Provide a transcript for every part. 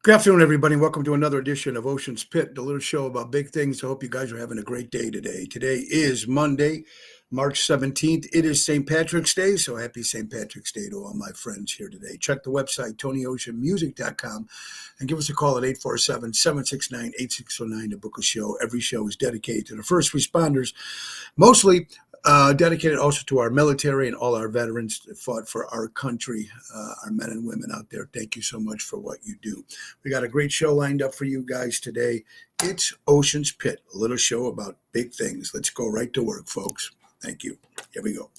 Good afternoon, everybody. Welcome to another edition of Ocean's Pit, the little show about big things. I hope you guys are having a great day today. Today is Monday, March 17th. It is St. Patrick's Day, so happy St. Patrick's Day to all my friends here today. Check the website, TonyOceanMusic.com, and give us a call at 847-769-8609 to book a show. Every show is dedicated to the first responders, mostly dedicated also to our military and all our veterans that fought for our country, our men and women out there. Thank you so much for what you do. We got a great show lined up for you guys today. It's Ocean's Pit, a little show about big things. Let's go right to work, folks. Thank you. Here we go.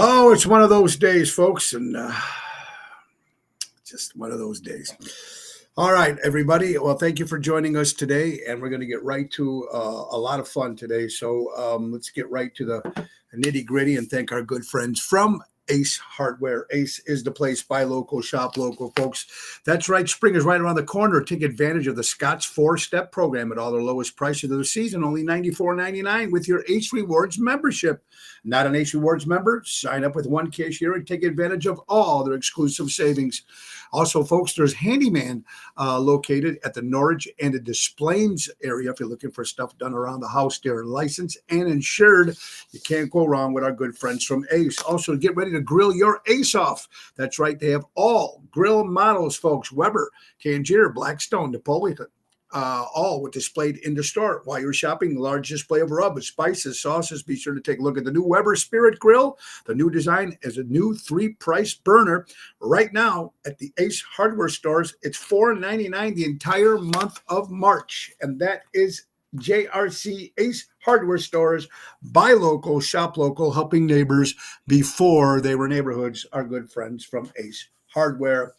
Oh, it's one of those days, folks, and just one of those days. All right, everybody. Well, thank you for joining us today, and we're going to get right to a lot of fun today. So let's get right to the nitty gritty and thank our good friends from Ace Hardware. Ace is the place. Buy local, shop local, folks. That's right. Spring is right around the corner. Take advantage of the Scott's four-step program at all their lowest prices of the season, only $94.99 with your Ace Rewards membership. Not an Ace Rewards member? Sign up with one cashier and take advantage of all their exclusive savings. Also, folks, there's Handyman located at the Norwich and the Des Plaines area. If you're looking for stuff done around the house, they're licensed and insured. You can't go wrong with our good friends from Ace. Also, get ready to grill your Ace off. That's right. They have all grill models, folks. Weber, Tangier, Blackstone, Napoleon, all were displayed in the store. While you're shopping, the large display of rubs, spices, sauces. Be sure to take a look at the new Weber Spirit Grill. The new design is a new three-price burner. Right now at the Ace Hardware stores, it's $4.99 the entire month of March. And that is JRC Ace Hardware stores. Buy local, shop local, helping neighbors before they were neighborhoods. Our good friends from Ace Hardware.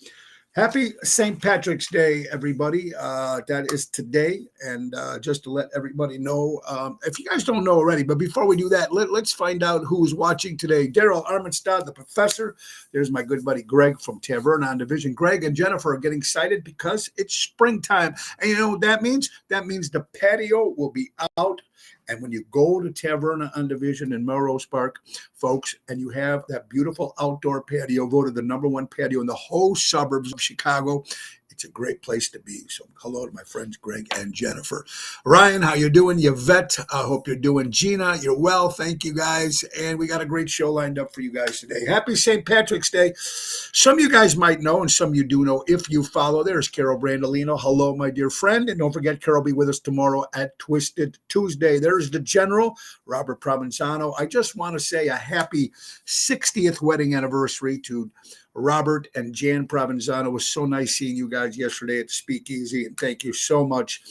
Happy St. Patrick's Day, everybody. That is today. And just to let everybody know, if you guys don't know already, but before we do that, let's find out who's watching today. Daryl Armenstad, the professor. There's my good buddy Greg from Taverna on Division. Greg and Jennifer are getting excited because it's springtime. And you know what that means? That means the patio will be out. And when you go to Taverna on Division in Melrose Park, folks, and you have that beautiful outdoor patio, voted the #1 patio in the whole suburbs of Chicago, it's a great place to be. So hello to my friends Greg and Jennifer. Ryan, how you doing? Yvette, I hope you're doing. Gina, you're well. Thank you, guys. And we got a great show lined up for you guys today. Happy St. Patrick's Day. Some of you guys might know, and some of you do know if you follow. There's Carol Brandolino. Hello, my dear friend. And don't forget, Carol will be with us tomorrow at Twisted Tuesday. There's the General, Robert Provenzano. I just want to say a happy 60th wedding anniversary to Robert and Jan Provenzano. It was so nice seeing you guys yesterday at the Speakeasy, and thank you so much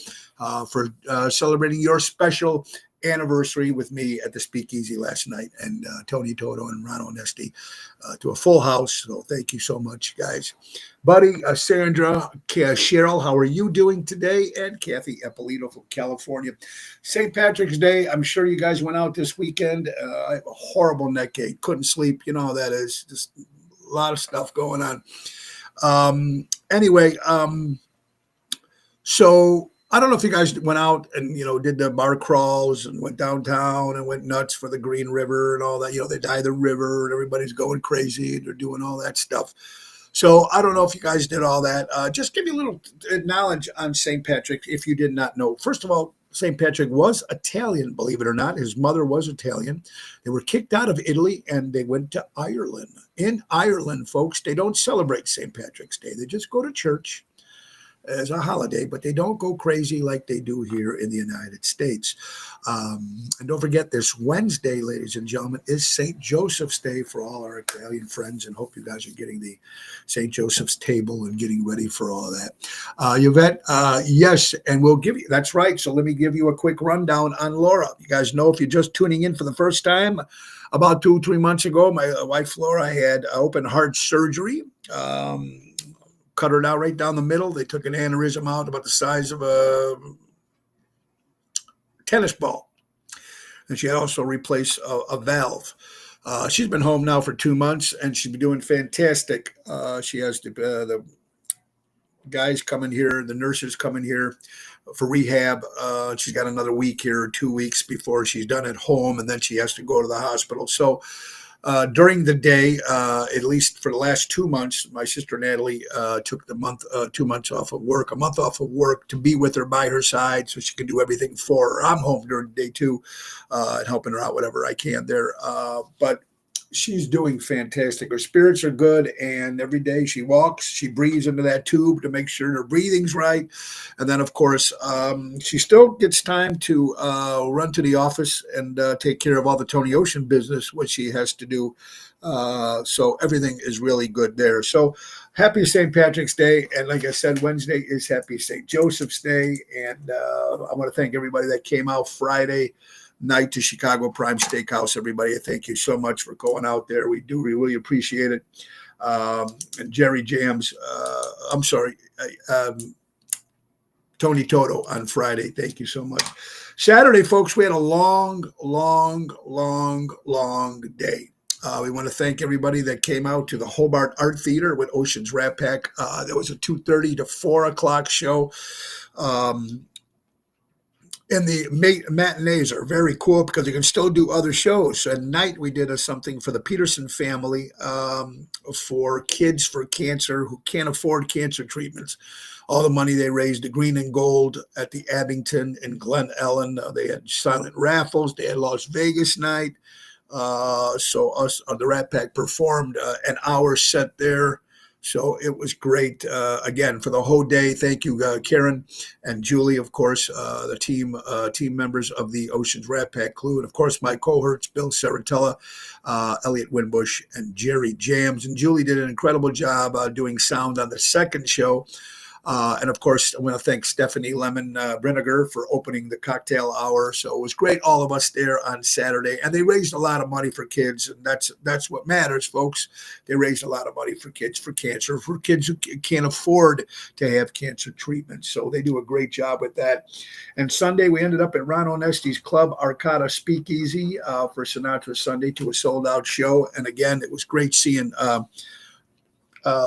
for celebrating your special anniversary with me at the Speakeasy last night, and Tony Toto and Ron Onesti to a full house. So thank you so much, guys. Buddy, Sandra, Cheryl, how are you doing today? And Kathy Eppolito from California. St. Patrick's Day. I'm sure you guys went out this weekend. I have a horrible neck ache. Couldn't sleep. You know how that is. Just a lot of stuff going on. Anyway, so I don't know if you guys went out and, did the bar crawls and went downtown and went nuts for the Green River and all that. They dye the river and everybody's going crazy and they're doing all that stuff. So I don't know if you guys did all that. Just give you a little knowledge on St. Patrick if you did not know. First of all, St. Patrick was Italian, believe it or not. His mother was Italian. They were kicked out of Italy and they went to Ireland. In Ireland, folks, they don't celebrate St. Patrick's Day. They just go to church. as a holiday, but they don't go crazy like they do here in the United States. And don't forget, this Wednesday, ladies and gentlemen, is St. Joseph's Day for all our Italian friends, and hope you guys are getting the St. Joseph's table and getting ready for all of that. Yvette, yes, and we'll give you, that's right. So let me give you a quick rundown on Laura. You guys know, if you're just tuning in for the first time, about 2-3 months ago, my wife Laura had open heart surgery. Cut her out right down the middle. They took an aneurysm out about the size of a tennis ball. And she had also replaced a valve. She's been home now for 2 months, and she's been doing fantastic. She has the guys coming here, the nurses coming here for rehab. She's got another week here, or 2 weeks before she's done at home, and then she has to go to the hospital. So during the day, at least for the last 2 months, my sister Natalie took the 2 months off of work, a month off of work, to be with her by her side so she can do everything for her. I'm home during the day too, and helping her out whatever I can there. But she's doing fantastic. Her spirits are good, and every day she walks, she breathes into that tube to make sure her breathing's right. And then, of course, she still gets time to run to the office and take care of all the Tony Ocean business, which she has to do. So everything is really good there. So happy St. Patrick's Day. And like I said, Wednesday is happy St. Joseph's Day. And I want to thank everybody that came out Friday night to Chicago Prime Steakhouse. Everybody, thank you so much for going out there. We really appreciate it. And Jerry Jams, Tony Toto on Friday. Thank you so much. Saturday, folks, we had a long day. We want to thank everybody that came out to the Hobart Art Theater with Ocean's Rat Pack. There was a 2:30 to 4 o'clock show. And the matinees are very cool because you can still do other shows. At night, we did something for the Peterson family for kids for cancer who can't afford cancer treatments. All the money they raised, the Green and Gold at the Abington and Glen Ellen. They had silent raffles. They had Las Vegas night. So us on the Rat Pack performed an hour set there. So it was great. Again, for the whole day, thank you, Karen and Julie, of course, the team members of the Ocean's Rat Pack crew, and of course my cohorts, Bill Saratella, Elliot Winbush, and Jerry Jams. And Julie did an incredible job doing sound on the second show. And of course, I want to thank Stephanie Lemon Brinegar for opening the cocktail hour. So it was great, all of us there on Saturday. And they raised a lot of money for kids. And that's what matters, folks. They raised a lot of money for kids, for cancer, for kids who can't afford to have cancer treatment. So they do a great job with that. And Sunday, we ended up at Ron Onesti's Club Arcata Speakeasy for Sinatra Sunday to a sold-out show. And again, it was great seeing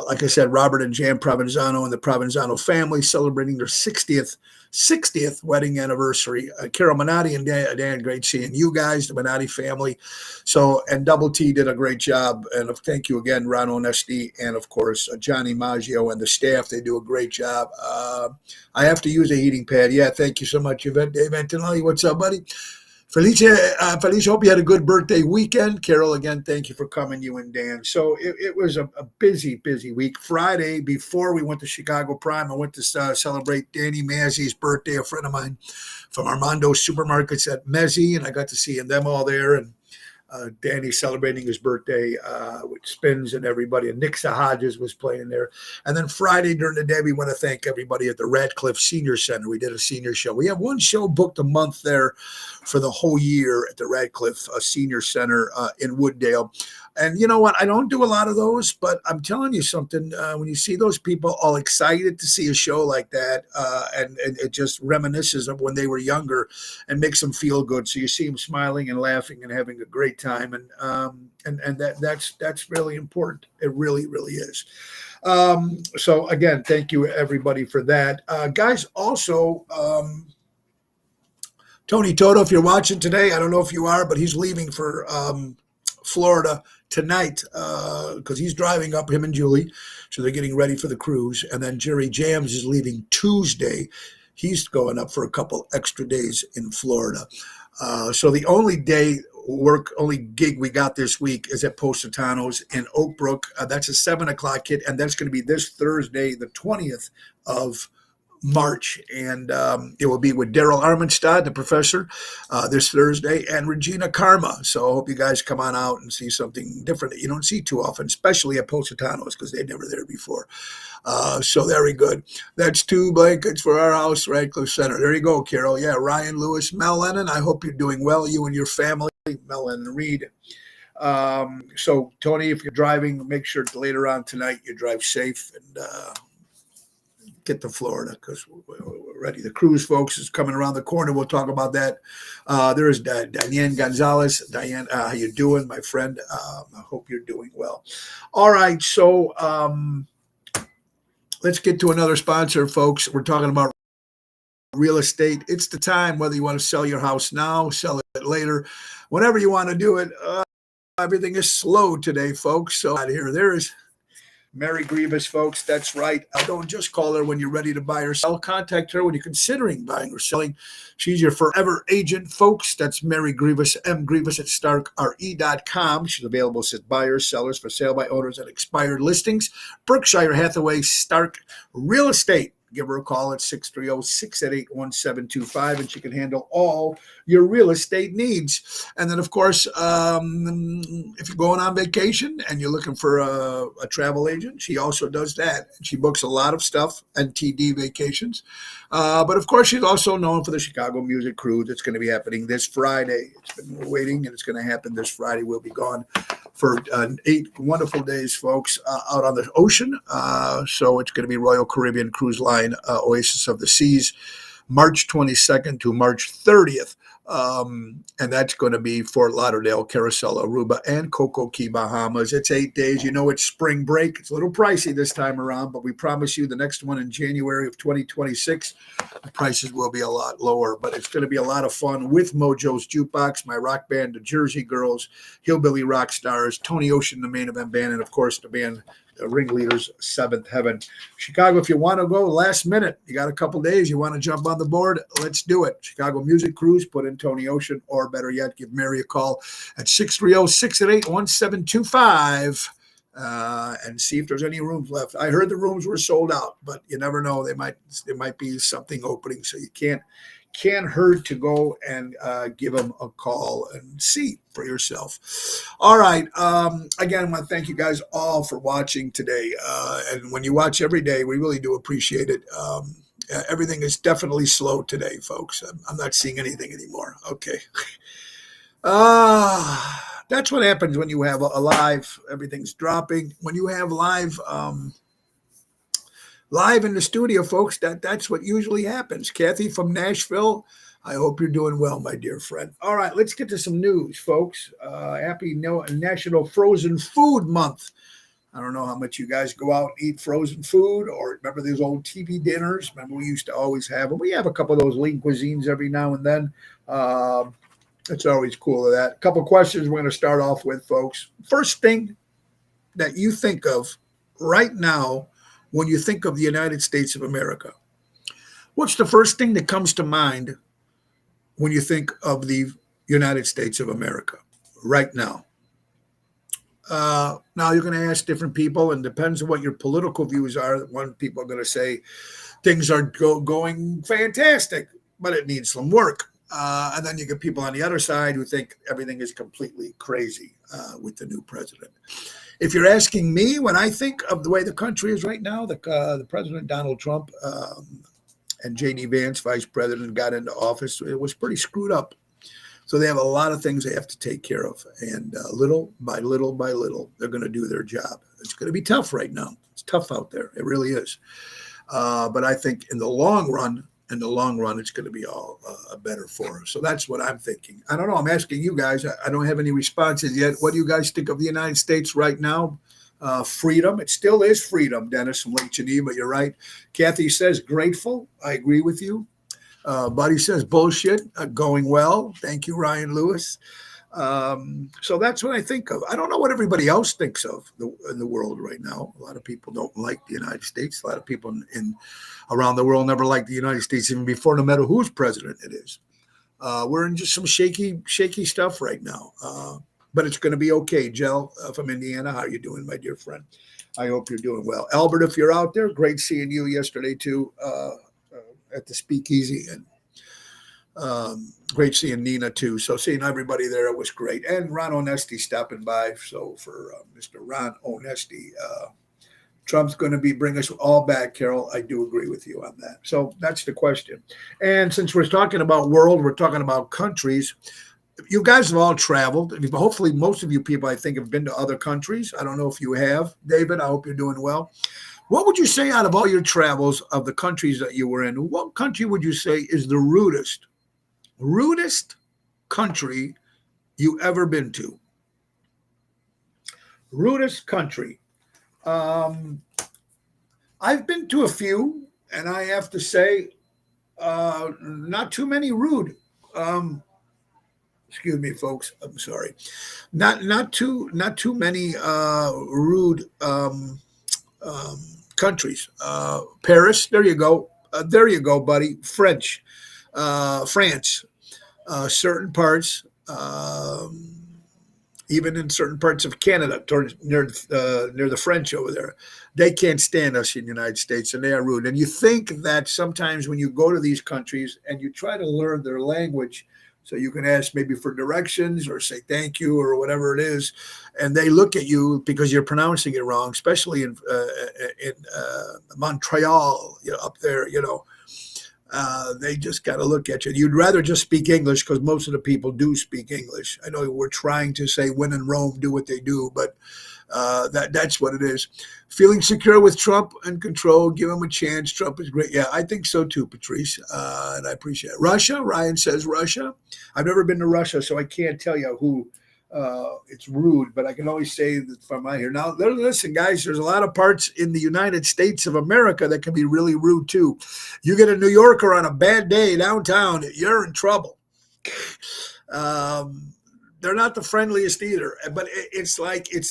like I said, Robert and Jan Provenzano and the Provenzano family celebrating their 60th wedding anniversary. Carol Minotti and Dan, great seeing you guys, the Minotti family. So, and Double T did a great job. And thank you again, Ron Onesti, and of course, Johnny Maggio and the staff. They do a great job. I have to use a heating pad. Yeah, thank you so much, Yvette. Dave Antonelli, what's up, buddy? Felice, hope you had a good birthday weekend. Carol, again, thank you for coming, you and Dan. So it was a busy week. Friday, before we went to Chicago Prime, I went to celebrate Danny Mazzi's birthday, a friend of mine from Armando Supermarkets at Mezzi, and I got to see them all there. And Danny celebrating his birthday with Spins and everybody. And Nick Hodges was playing there. And then Friday during the day, we want to thank everybody at the Radcliffe Senior Center. We did a senior show. We have one show booked a month there for the whole year at the Radcliffe Senior Center in Wooddale. And you know what? I don't do a lot of those, but I'm telling you something. When you see those people all excited to see a show like that, and it just reminisces of when they were younger and makes them feel good. So you see them smiling and laughing and having a great time. And that's really important. It really, really is. So again, thank you everybody for that. Guys, also, Tony Toto, if you're watching today, I don't know if you are, but he's leaving for Florida tonight because he's driving up, him and Julie, so they're getting ready for the cruise. And then Jerry Jams is leaving Tuesday. He's going up for a couple extra days in Florida. So the only gig we got this week is at Positano's in Oak Brook. That's a 7 o'clock hit, and that's going to be this Thursday, the 20th of March, and it will be with Daryl Armenstad, the professor, this Thursday, and Regina Karma. So I hope you guys come on out and see something different that you don't see too often, especially at Positano's because they're never there before. So very good. That's 2 blankets for our house, Radcliffe Center. There you go, Carol. Yeah, Ryan Lewis, Mel Lennon. I hope you're doing well, you and your family. Mel Lennon Reed. So Tony, if you're driving, make sure later on tonight you drive safe and get to Florida because we're ready. The cruise, folks, is coming around the corner. We'll talk about that. There is Diane Gonzalez. Diane, how you doing, my friend? I hope you're doing well. All right, so let's get to another sponsor, folks. We're talking about real estate. It's the time, whether you want to sell your house now, sell it later, whenever you want to do it. Everything is slow today, folks. So out here, there is Mary Grievous, folks. That's right. Don't just call her when you're ready to buy or sell. Contact her when you're considering buying or selling. She's your forever agent, folks. That's Mary Grievous, Grievous at starkre.com. She's available as buyers, sellers, for sale by owners, and expired listings. Berkshire Hathaway Stark Real Estate. Give her a call at 630-688-1725, and she can handle all your real estate needs. And then, of course, if you're going on vacation and you're looking for a travel agent, she also does that. She books a lot of stuff, NTD vacations. But, of course, she's also known for the Chicago Music Cruise. It's going to be happening this Friday. It's been waiting, and it's going to happen this Friday. We'll be gone for 8 wonderful days, folks, out on the ocean. So it's going to be Royal Caribbean Cruise Line, Oasis of the Seas, March 22nd to March 30th. And that's going to be Fort Lauderdale, Carousel, Aruba, and Coco Key, Bahamas. It's 8 days. You know, it's spring break. It's a little pricey this time around, but we promise you the next one in January of 2026, the prices will be a lot lower. But it's going to be a lot of fun with Mojo's Jukebox, my rock band, the Jersey Girls, Hillbilly Rock Stars, Tony Ocean, the main event band, and, of course, the band Ringleaders, Seventh Heaven. Chicago, if you want to go last minute, you got a couple days, you want to jump on the board, let's do it. Chicago Music Cruise, put in Tony Ocean, or better yet, give Mary a call at 630-688-1725 and see if there's any rooms left. I heard the rooms were sold out, but you never know. There might be something opening, so you can't hurt to go and give them a call and see for yourself. All right. Again, I want to thank you guys all for watching today. And when you watch every day, we really do appreciate it. Everything is definitely slow today, folks. I'm not seeing anything anymore. Okay. That's what happens when you have a live, everything's dropping. When you have live in the studio, folks, that's what usually happens. Kathy from Nashville, I hope you're doing well, my dear friend. All right, let's get to some news, folks. Happy National Frozen Food Month. I don't know how much you guys go out and eat frozen food, or remember those old TV dinners? Remember we used to always have them. We have a couple of those lean cuisines every now and then. It's always cool of that. A couple questions we're going to start off with, folks. First thing that you think of right now when you think of the United States of America, what's the first thing that comes to mind when you think of the United States of America right now? Now, you're going to ask different people, and depends on what your political views are. One people are going to say things are going fantastic, but it needs some work. And then you get people on the other side who think everything is completely crazy with the new president. If you're asking me, when I think of the way the country is right now, the President Donald Trump and J.D. Vance, vice president, got into office, it was pretty screwed up. So they have a lot of things they have to take care of. And little by little by little, they're going to do their job. It's going to be tough right now. It's tough out there. It really is. But I think in the long run, it's going to be all better for us. So that's what I'm thinking. I don't know. I'm asking you guys. I don't have any responses yet. What do you guys think of the United States right now? Freedom. It still is freedom, Dennis from Lake Geneva. You're right. Kathy says grateful. I agree with you. Buddy says bullshit. Going well. Thank you, Ryan Lewis. So that's what I think of. I don't know what everybody else thinks of in the world right now. A lot of people don't like the United States. A lot of people in around the world never liked the United States even before, no matter whose president it is. We're in just some shaky stuff right now. But it's going to be okay. Jell from Indiana, how are you doing, my dear friend? I hope you're doing well. Albert, if you're out there, great seeing you yesterday too. at the Speakeasy, and great seeing Nina too. So seeing everybody there, it was great. And Ron Onesti stopping by. So for Mr. Ron Onesti, Trump's going to bring us all back, Carol. I do agree with you on that. So that's the question. And since we're talking about world, we're talking about countries. You guys have all traveled. Hopefully, most of you people, I think, have been to other countries. I don't know if you have, David. I hope you're doing well. What would you say out of all your travels of the countries that you were in? What country would you say is the rudest country you ever been to? Rudest country. I've been to a few, and I have to say, not too many rude. Excuse me, folks. I'm sorry. Not too many rude countries. Paris. There you go. There you go, buddy. France. Certain parts. Even in certain parts of Canada, near the French over there, they can't stand us in the United States, and they are rude. And you think that sometimes when you go to these countries and you try to learn their language, so you can ask maybe for directions or say thank you or whatever it is, and they look at you because you're pronouncing it wrong, especially in Montreal, up there, they just got to look at you. You'd rather just speak English because most of the people do speak English. I know we're trying to say when in Rome, do what they do, but that's what it is. Feeling secure with Trump and control, give him a chance. Trump is great. Yeah, I think so too, Patrice, and I appreciate it. Russia, Ryan says Russia. I've never been to Russia, so I can't tell you who it's rude, but I can always say that from out here. Now, listen, guys, there's a lot of parts in the United States of America that can be really rude too. You get a New Yorker on a bad day downtown, you're in trouble. They're not the friendliest either, but it's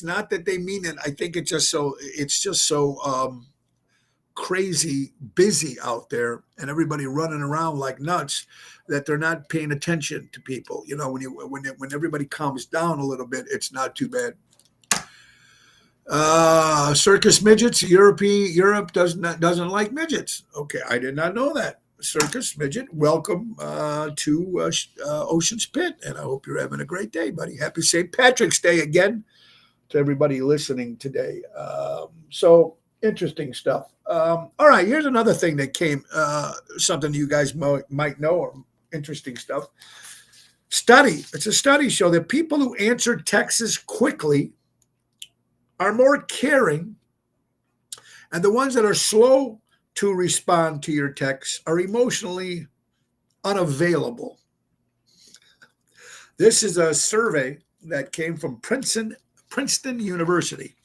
not that they mean it. I think it's just so crazy busy out there and everybody running around like nuts that they're not paying attention to people. When everybody calms down a little bit, it's not too bad. Circus midgets. Europe doesn't like midgets. Okay, I did not know that. Circus midget, welcome to Ocean's Pit, and I hope you're having a great day, buddy. Happy St. Patrick's Day again to everybody listening today. So interesting stuff. All right, here's another thing that came, something you guys might know, or interesting stuff. It's a study show that people who answer texts quickly are more caring, and the ones that are slow to respond to your texts are emotionally unavailable. This is a survey that came from Princeton University.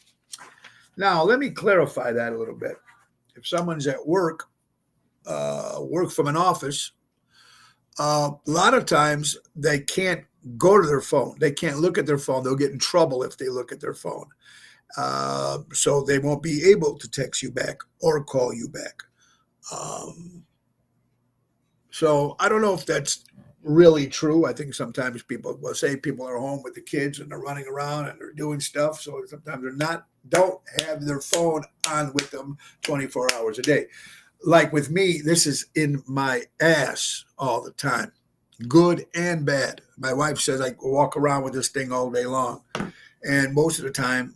Now, let me clarify that a little bit. If someone's at work from an office, a lot of times they can't go to their phone. They can't look at their phone. They'll get in trouble if they look at their phone. So they won't be able to text you back or call you back. So I don't know if that's really true. I think sometimes people will say people are home with the kids and they're running around and they're doing stuff. So sometimes don't have their phone on with them 24 hours a day. Like with me, this is in my ass all the time, good and bad. My wife says I walk around with this thing all day long. And most of the time,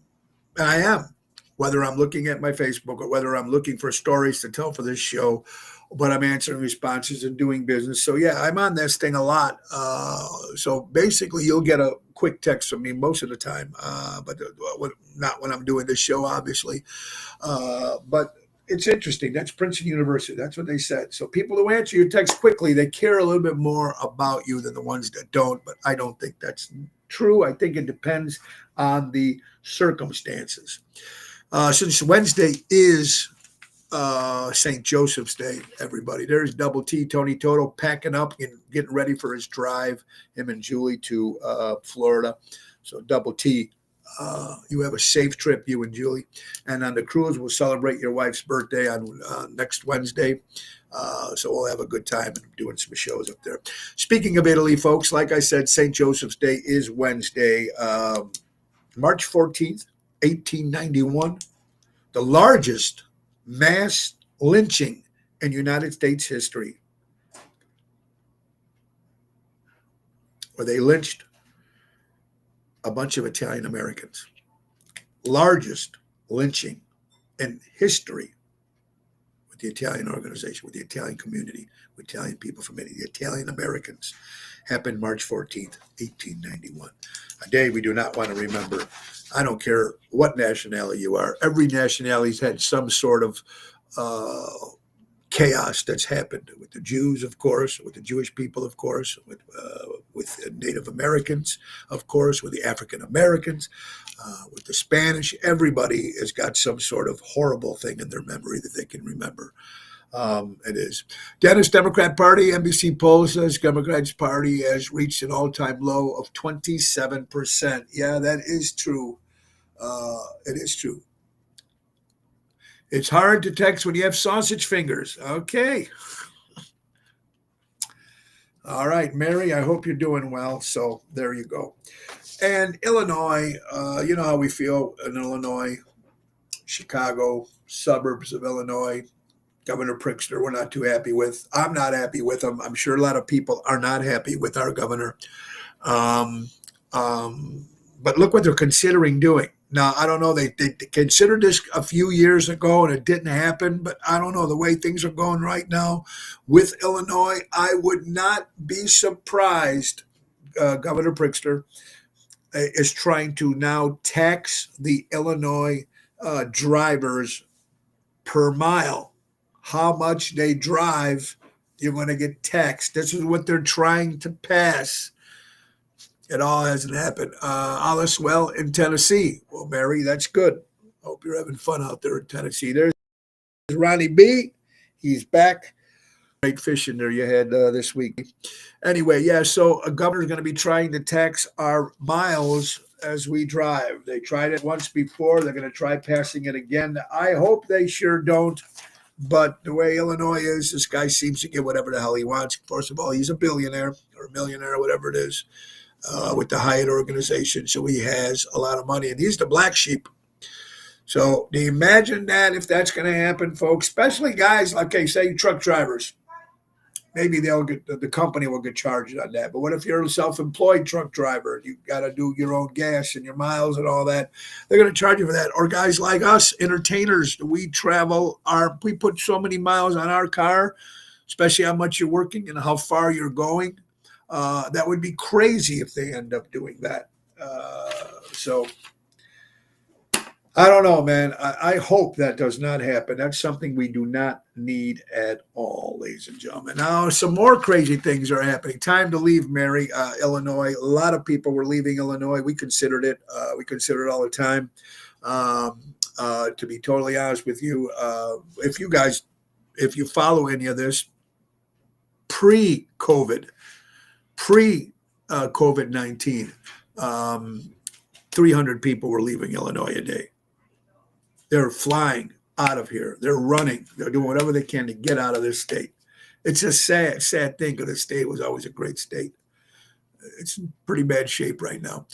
I am, whether I'm looking at my Facebook or whether I'm looking for stories to tell for this show, but I'm answering responses and doing business. So, yeah, I'm on this thing a lot. So basically, you'll get a quick text from me most of the time, but not when I'm doing this show, obviously. But it's interesting. That's Princeton University. That's what they said. So people who answer your text quickly, they care a little bit more about you than the ones that don't. But I don't think that's true. I think it depends on the circumstances. Since Wednesday is St. Joseph's Day, everybody, there's Double T, Tony Toto, packing up and getting ready for his drive, him and Julie to Florida. So Double T, you have a safe trip, you and Julie. And on the cruise, we'll celebrate your wife's birthday on next Wednesday. So we'll have a good time and doing some shows up there. Speaking of Italy, folks, like I said, St. Joseph's Day is Wednesday, March 14th, 1891. The largest mass lynching in United States history where they lynched a bunch of Italian Americans. Largest lynching in history with the Italian organization, with the Italian community, with Italian people from Italy, the Italian Americans, happened March 14th, 1891. A day we do not want to remember. I don't care what nationality you are. Every nationality's had some sort of chaos that's happened with the Jews, of course, with the Jewish people, of course, with Native Americans, of course, with the African Americans, with the Spanish. Everybody has got some sort of horrible thing in their memory that they can remember. It is. Dennis, Democrat Party, NBC poll says Democrats Party has reached an all-time low of 27%. Yeah, that is true. It is true. It's hard to text when you have sausage fingers. Okay. All right, Mary, I hope you're doing well. So there you go. And Illinois, you know how we feel in Illinois, Chicago, suburbs of Illinois. Governor Pritzker, we're not too happy with. I'm not happy with him. I'm sure a lot of people are not happy with our governor. But look what they're considering doing. Now, I don't know. They considered this a few years ago and it didn't happen, but I don't know the way things are going right now with Illinois. I would not be surprised. Governor Pritzker is trying to now tax the Illinois drivers per mile. How much they drive, you're going to get taxed. This is what they're trying to pass. It all hasn't happened. All is well in Tennessee. Well, Mary, that's good. Hope you're having fun out there in Tennessee. There's Ronnie B. He's back. Great fishing there you had this week. Anyway, yeah, so a governor's going to be trying to tax our miles as we drive. They tried it once before. They're going to try passing it again. I hope they sure don't. But the way Illinois is, this guy seems to get whatever the hell he wants. First of all, he's a billionaire or a millionaire or whatever it is. With the Hyatt organization, so he has a lot of money, and he's the black sheep. So do you imagine that if that's going to happen, folks? Especially guys like, say, truck drivers. Maybe they'll get the company will get charged on that. But what if you're a self-employed truck driver? You got to do your own gas and your miles and all that. They're going to charge you for that. Or guys like us, entertainers, we put so many miles on our car, especially how much you're working and how far you're going. That would be crazy if they end up doing that. So I don't know, man. I hope that does not happen. That's something we do not need at all, ladies and gentlemen. Now, some more crazy things are happening. Time to leave, Mary, Illinois. A lot of people were leaving Illinois. We considered it. We consider it all the time. To be totally honest with you, if you follow any of this, pre-COVID-19, 300 people were leaving Illinois a day. They're flying out of here. They're running. They're doing whatever they can to get out of this state. It's a sad thing because the state was always a great state. It's in pretty bad shape right now.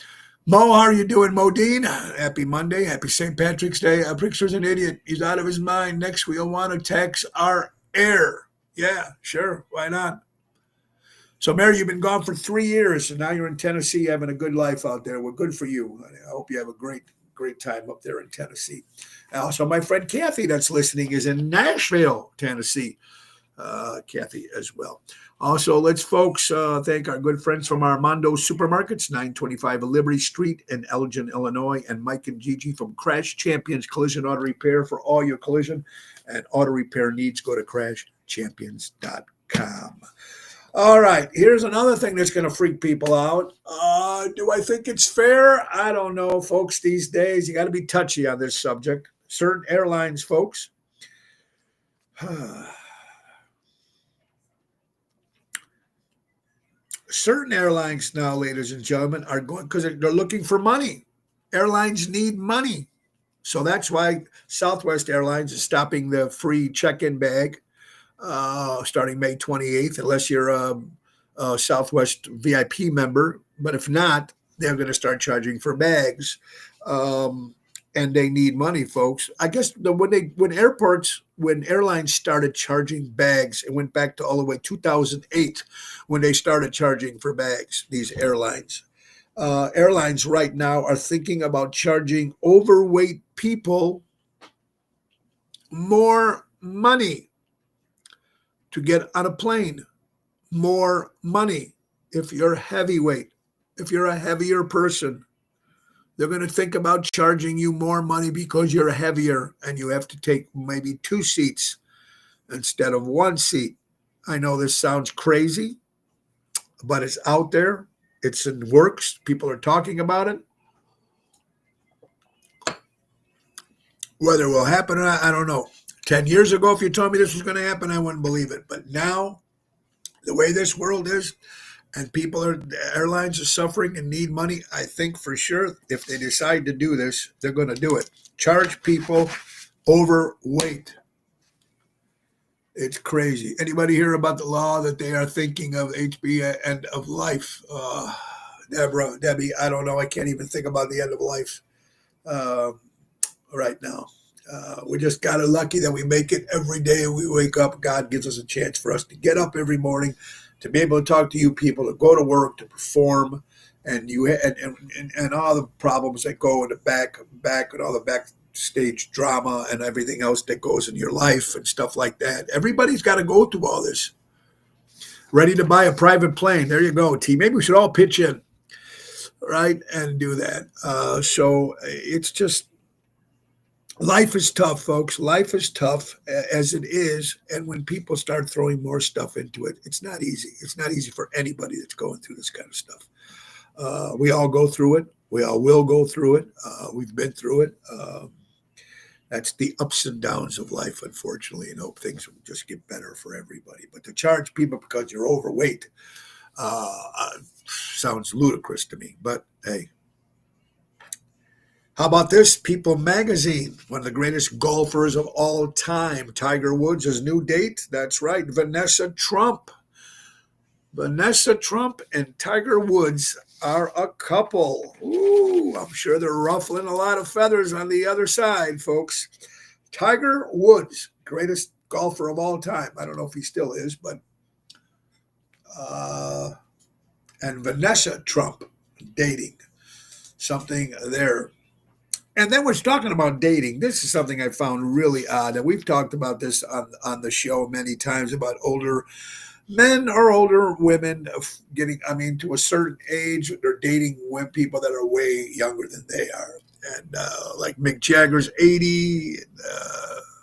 Mo, how are you doing, Modine? Happy Monday. Happy St. Patrick's Day. Pritzker's an idiot. He's out of his mind. Next, we'll want to tax our air. Yeah, sure. Why not? So, Mary, you've been gone for 3 years, and now you're in Tennessee having a good life out there. Well, good for you. I hope you have a great time up there in Tennessee. Also, my friend Kathy that's listening is in Nashville, Tennessee. Kathy as well. Also, let's, folks, thank our good friends from Armando Supermarkets, 925 Liberty Street in Elgin, Illinois, and Mike and Gigi from Crash Champions Collision Auto Repair. For all your collision and auto repair needs, go to crashchampions.com. All right, here's another thing that's going to freak people out. Do I think it's fair? I don't know, folks, these days. You got to be touchy on this subject. Certain airlines, folks. Certain airlines now, ladies and gentlemen, are going because they're looking for money. Airlines need money. So that's why Southwest Airlines is stopping the free check-in bag starting May 28th, unless you're a Southwest VIP member. But if not, they're going to start charging for bags. and they need money, folks. I guess when airlines started charging bags, it went back to all the way 2008 when they started charging for bags. These airlines right now are thinking about charging overweight people more money to get on a plane. More money if you're heavyweight, if you're a heavier person. They're going to think about charging you more money because you're heavier and you have to take maybe 2 seats instead of 1 seat. I know this sounds crazy, but it's out there. It's in works. People are talking about it. Whether it will happen or not, I don't know. 10 years ago, if you told me this was going to happen, I wouldn't believe it. But now, the way this world is, and airlines are suffering and need money, I think for sure if they decide to do this, they're going to do it. Charge people overweight. It's crazy. Anybody hear about the law that they are thinking of HB end of life? Debbie, I don't know. I can't even think about the end of life right now. We just got lucky that we make it every day. We wake up. God gives us a chance for us to get up every morning, to be able to talk to you people, to go to work, to perform, and all the problems that go in the back and all the backstage drama and everything else that goes in your life and stuff like that. Everybody's got to go through all this. Ready to buy a private plane? There you go, T. Maybe we should all pitch in, right, and do that. So it's just. Life is tough, folks. Life is tough as it is. And when people start throwing more stuff into it, it's not easy. It's not easy for anybody that's going through this kind of stuff. We all go through it. We all will go through it. We've been through it. That's the ups and downs of life, unfortunately, and hope things will just get better for everybody. But to charge people because you're overweight sounds ludicrous to me. But hey. How about this? People magazine, one of the greatest golfers of all time, Tiger Woods, his new date. That's right, Vanessa Trump. Vanessa Trump and Tiger Woods are a couple. Ooh, I'm sure they're ruffling a lot of feathers on the other side, folks. Tiger Woods, greatest golfer of all time. I don't know if he still is, but and Vanessa Trump dating. Something there. And then we're talking about dating. This is something I found really odd. And we've talked about this on the show many times about older men or older women to a certain age, they're dating people that are way younger than they are. And like Mick Jagger's 80,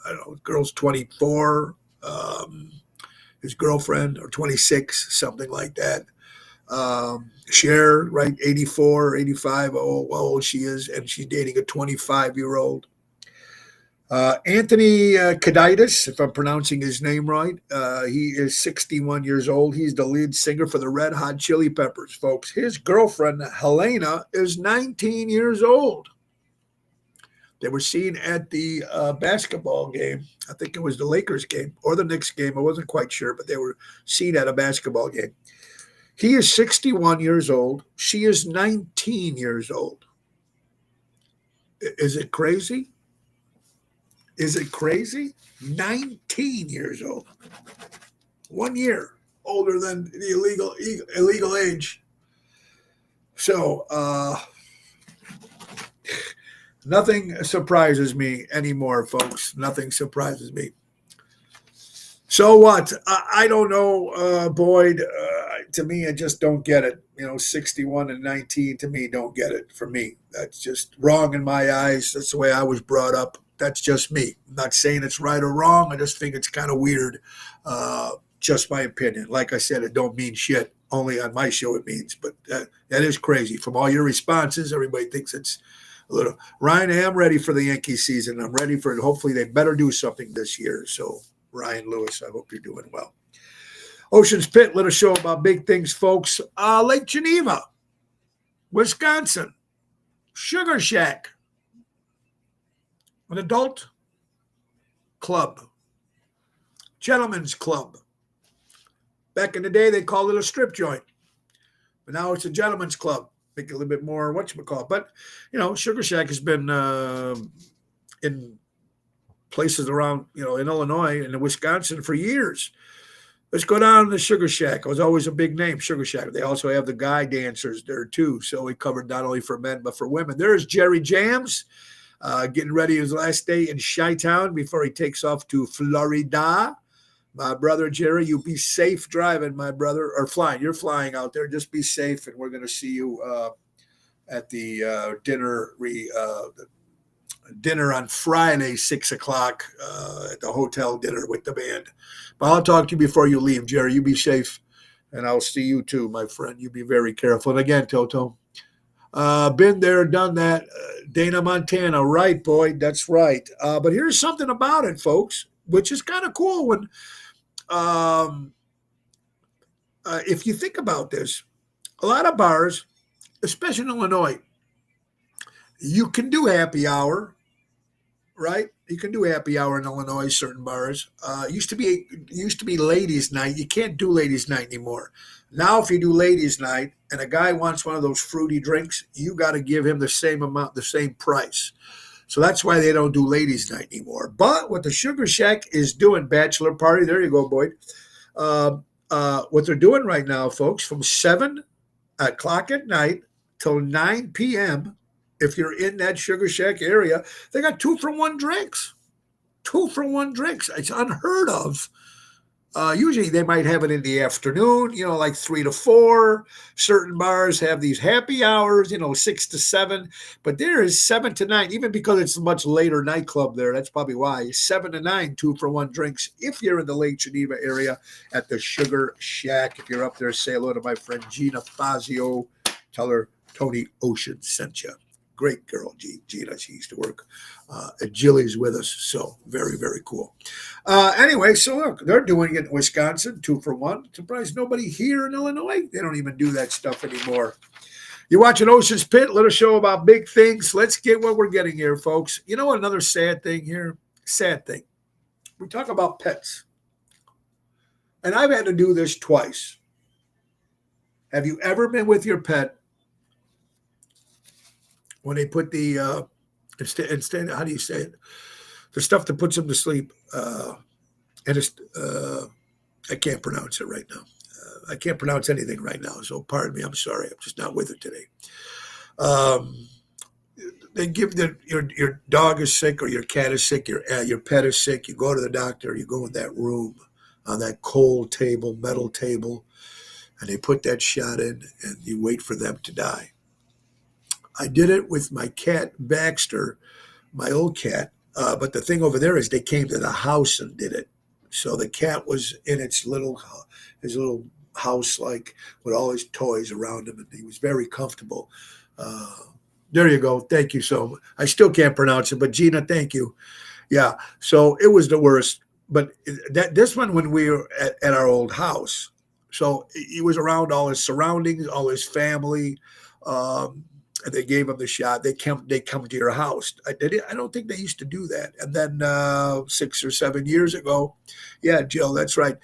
I don't know, girl's 24, his girlfriend, or 26, something like that. Cher, right, 84, 85, how old she is, and she's dating a 25-year-old. Anthony Kiedis, if I'm pronouncing his name right, he is 61 years old. He's the lead singer for the Red Hot Chili Peppers, folks. His girlfriend, Helena, is 19 years old. They were seen at the basketball game. I think it was the Lakers game or the Knicks game. I wasn't quite sure, but they were seen at a basketball game. He is 61 years old. She is 19 years old. Is it crazy? Is it crazy? 19 years old. 1 year older than the illegal age. So nothing surprises me anymore, folks. Nothing surprises me. So what? I don't know, Boyd. To me, I just don't get it. 61 and 19 to me don't get it for me. That's just wrong in my eyes. That's the way I was brought up. That's just me. I'm not saying it's right or wrong. I just think it's kind of weird. Just my opinion. Like I said, it don't mean shit. Only on my show it means. But that is crazy. From all your responses, everybody thinks it's a little. Ryan, I am ready for the Yankee season. I'm ready for it. Hopefully they better do something this year. So, Ryan Lewis, I hope you're doing well. Ocean's Pit, let us show about big things, folks. Lake Geneva, Wisconsin, Sugar Shack, an adult club, gentlemen's club. Back in the day, they called it a strip joint, but now it's a gentlemen's club. make it a little bit more whatchamacallit. But, Sugar Shack has been in places around, in Illinois and in Wisconsin for years. Let's go down to the Sugar Shack. It was always a big name, Sugar Shack. They also have the guy dancers there too. So we covered not only for men, but for women. There's Jerry Jams getting ready his last day in Chi-Town before he takes off to Florida. My brother, Jerry, you be safe driving, my brother, or flying. You're flying out there. Just be safe. And we're going to see you at the dinner on Friday, 6 o'clock at the hotel dinner with the band. But I'll talk to you before you leave, Jerry. You be safe, and I'll see you too, my friend. You be very careful. And again, Toto, been there, done that. Dana, Montana, right, boy, that's right. But here's something about it, folks, which is kind of cool. When, if you think about this, a lot of bars, especially in Illinois, you can do happy hour, right? You can do happy hour in Illinois, certain bars. Used to be ladies' night. You can't do ladies' night anymore. Now, if you do ladies' night and a guy wants one of those fruity drinks, you got to give him the same amount, the same price. So that's why they don't do ladies' night anymore. But what the Sugar Shack is doing, bachelor party, there you go, Boyd. What they're doing right now, folks, from 7 o'clock at night till 9 p.m., if you're in that Sugar Shack area, they got 2-for-1 drinks. 2-for-1 drinks. It's unheard of. Usually they might have it in the afternoon, like 3 to 4. Certain bars have these happy hours, 6 to 7. But there is 7 to 9, even because it's a much later nightclub there. That's probably why. 7 to 9, 2-for-1 drinks. If you're in the Lake Geneva area at the Sugar Shack, if you're up there, say hello to my friend Gina Fazio. Tell her Tony Ocean sent you. Great girl, Gina. She used to work at Jilly's with us. So very, very cool. Anyway, so look, they're doing it in Wisconsin, 2-for-1. Surprised nobody here in Illinois. They don't even do that stuff anymore. You're watching Ocean's Pit, little show about big things. Let's get what we're getting here, folks. You know what? Another sad thing here. Sad thing. We talk about pets. And I've had to do this twice. Have you ever been with your pet when they put the instead, how do you say it? The stuff that puts them to sleep. And it's I can't pronounce it right now. I can't pronounce anything right now. So pardon me. I'm sorry. I'm just not with it today. They give your dog is sick or your cat is sick, your pet is sick. You go to the doctor. You go in that room on that cold table, metal table, and they put that shot in, and you wait for them to die. I did it with my cat, Baxter, my old cat. But the thing over there is they came to the house and did it. So the cat was in his little house, like with all his toys around him, and he was very comfortable. There you go. Thank you so much. I still can't pronounce it, but Gina, thank you. Yeah. So it was the worst. But this one, when we were at our old house, so he was around all his surroundings, all his family. And they gave him the shot. They come to your house. I don't think they used to do that. And then 6 or 7 years ago, yeah, Jill, that's right.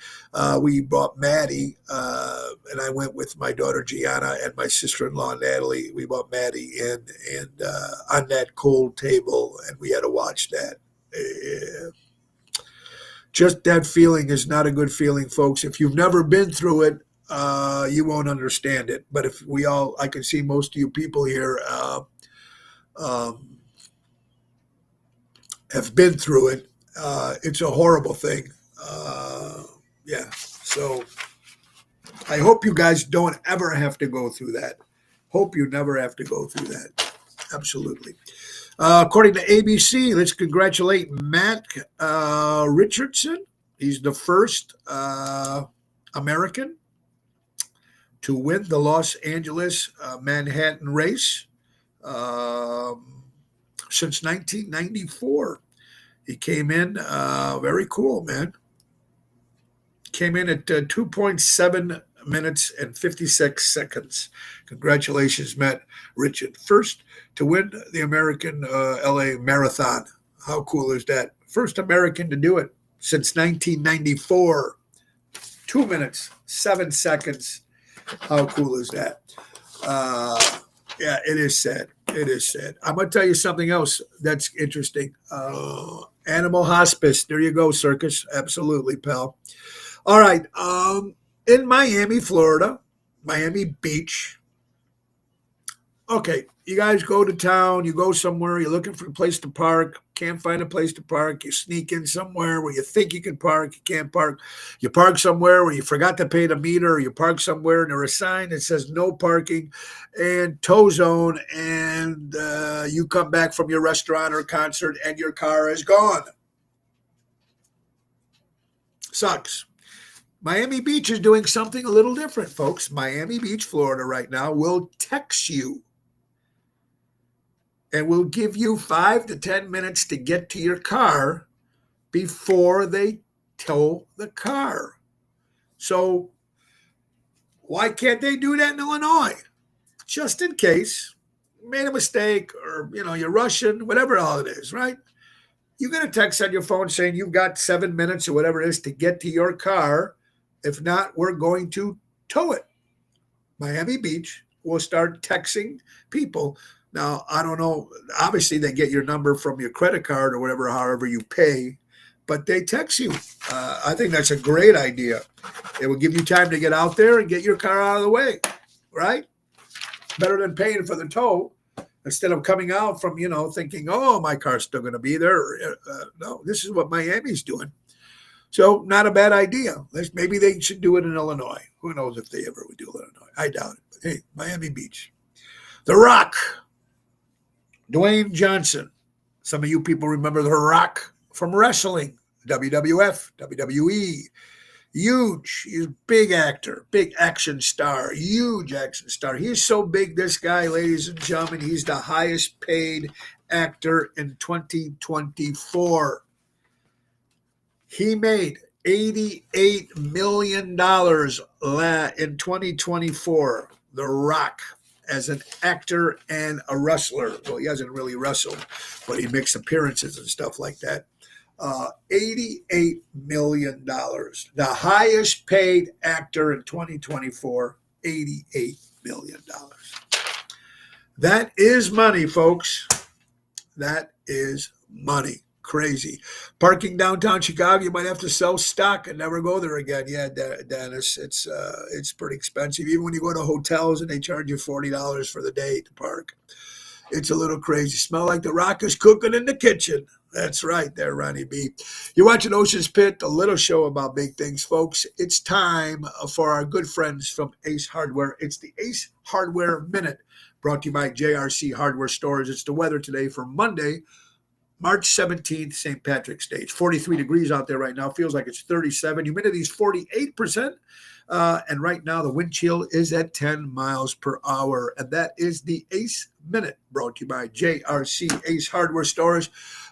We bought Maddie, and I went with my daughter Gianna and my sister-in-law Natalie. We bought Maddie in, and on that cold table, and we had to watch that. Just that feeling is not a good feeling, folks. If you've never been through it, you won't understand it. But if I can see most of you people here have been through it. It's a horrible thing. Yeah. So I hope you guys don't ever have to go through that. Hope you never have to go through that. Absolutely. According to ABC, let's congratulate Matt Richardson. He's the first American to win the Los Angeles Manhattan race since 1994. He came in very cool, man. Came in at 2.7 minutes and 56 seconds. Congratulations, Matt Richard. First to win the American LA Marathon. How cool is that? First American to do it since 1994. 2 minutes, 7 seconds. How cool is that? Yeah, it is sad. It is sad. I'm going to tell you something else that's interesting. Animal hospice. There you go, Circus. Absolutely, pal. All right. In Miami, Florida, Miami Beach. Okay, you guys go to town, you go somewhere, you're looking for a place to park, can't find a place to park, you sneak in somewhere where you think you can park, you can't park. You park somewhere where you forgot to pay the meter, or you park somewhere and there's a sign that says no parking and tow zone, and you come back from your restaurant or concert and your car is gone. Sucks. Miami Beach is doing something a little different, folks. Miami Beach, Florida, right now will text you and will give you 5 to 10 minutes to get to your car before they tow the car. So why can't they do that in Illinois? Just in case you made a mistake, or you're rushing, whatever all it is, right? You get a text on your phone saying you've got 7 minutes or whatever it is to get to your car. If not, we're going to tow it. Miami Beach will start texting people. Now, I don't know. Obviously, they get your number from your credit card or whatever, however you pay, but they text you. I think that's a great idea. It will give you time to get out there and get your car out of the way, right? Better than paying for the tow instead of coming out from, thinking, oh, my car's still going to be there. No, this is what Miami's doing. So not a bad idea. Maybe they should do it in Illinois. Who knows if they ever would do it in Illinois. I doubt it. But hey, Miami Beach. The Rock. Dwayne Johnson. Some of you people remember The Rock from wrestling, WWF, WWE. Huge. He's a big actor, big action star, huge action star. He's so big, this guy, ladies and gentlemen, he's the highest paid actor in 2024. He made $88 million in 2024, The Rock, as an actor and a wrestler. Well, he hasn't really wrestled, but he makes appearances and stuff like that. $88 million. The highest paid actor in 2024, $88 million. That is money, folks. That is money. Crazy. Parking downtown Chicago, you might have to sell stock and never go there again. Yeah, Dennis, it's pretty expensive. Even when you go to hotels and they charge you $40 for the day to park, it's a little crazy. Smell like The Rock is cooking in the kitchen. That's right there, Ronnie B. You're watching Ocean's Pit, a little show about big things, folks. It's time for our good friends from Ace Hardware. It's the Ace Hardware Minute, brought to you by JRC Hardware Stores. It's the weather today for Monday, March 17th, St. Patrick's Day. It's 43 degrees out there right now. Feels like it's 37. Humidity is 48%. And right now, the wind chill is at 10 miles per hour. And that is the Ace Minute, brought to you by JRC Ace Hardware Stores.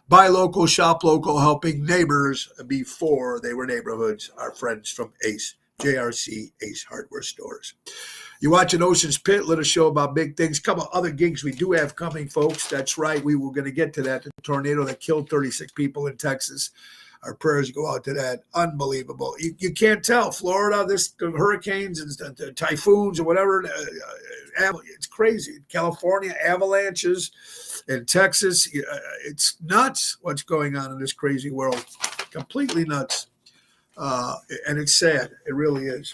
Buy local, shop local, helping neighbors before they were neighborhoods. Our friends from Ace, JRC Ace Hardware Stores. You're watching Ocean's Pit, little show about big things. A couple other gigs we do have coming, folks. That's right. We were going to get to that. The tornado that killed 36 people in Texas. Our prayers go out to that. Unbelievable. You can't tell. Florida, the hurricanes and the typhoons or whatever, it's crazy. California, avalanches. In Texas, it's nuts what's going on in this crazy world. Completely nuts. And it's sad. It really is.